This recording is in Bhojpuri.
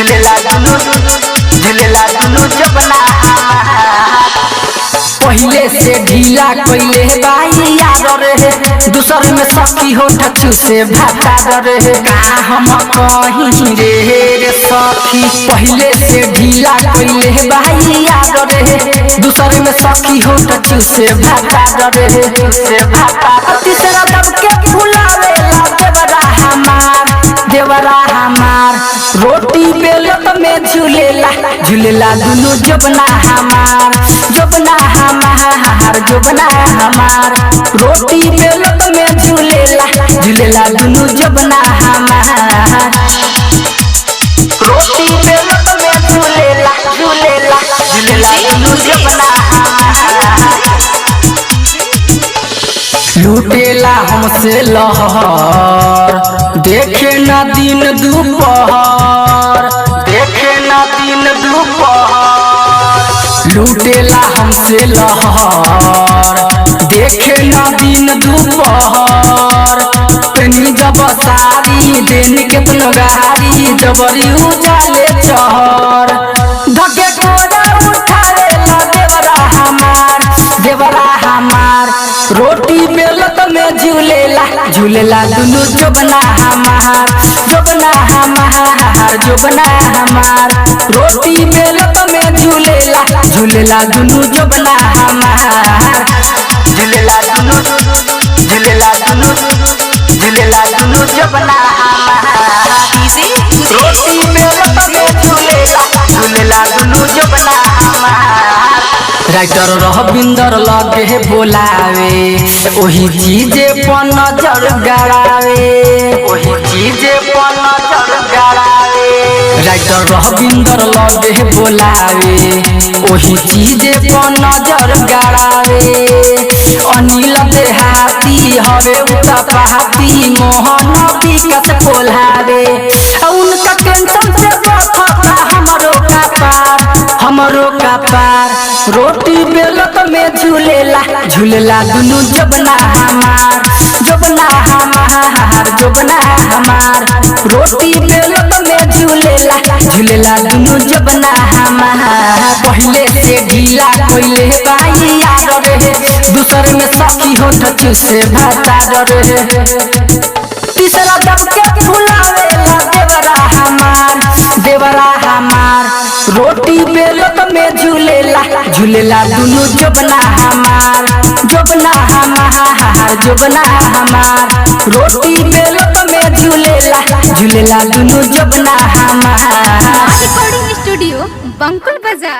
झूलेला दुनु जबना पहले से ढीला कोइले बाई यार रे दूसर में सखी हो ठचू से भाता रे का हम कहीं रे सखी पहले से ढीला कोइले बाई यार रे दूसर में सखी हो ठचू से भाता रे तीसरा दब के फुलावे देवरा हमार रोटी बेलत में झूलेला दुनु जबना हमार रोटी बेलत में झूलेला दुनु जबना हमार रोटी बेलत में झूलेला दुनु जबना लूटेला हमसे लहर देखे ना दिन दोपहर लूटेला हमसे लहर देखे ना दिन दोपहर तनी जब सारी दिन केतनो गारी जबरी उजाले चहर धके कोरा उठावे ला देवरा हमार रोटी बेलत में झूलेला दुनु जबना हमार रोटी बेलत में झूलेला दुनु जबना हमार झूलेला दुनु जबना रोटी बेलत में झूलेला दुनु जबना हमार राइटर रविंदर लगे बोलावे ओही चीजे पर नजर गड़ावे राइटर रविंदर लगे बोलावे ओही चीजे पर नजर गड़ावे अनिल देहाती हवे उता पहाती मोहन विकास कोल्हावे उनका टेंशन से बखता हमरो का पार रोटी बेलत में झूलेला दुनु जबना हमार रोटी बेलत में झूलेला दुनु जबना हमार पहले से ढीला कोइले बाई यार रे दूसर में सखी हो ठचू से भाता रे तीसरा दब के फुलावे ला देवरा हमार रोटी बेलत में झूलेला दुनु जबना हमार रोटी बेलत में झूलेला दुनु जबना हमार रिकॉर्डिंग स्टूडियो बंकुल बाजार।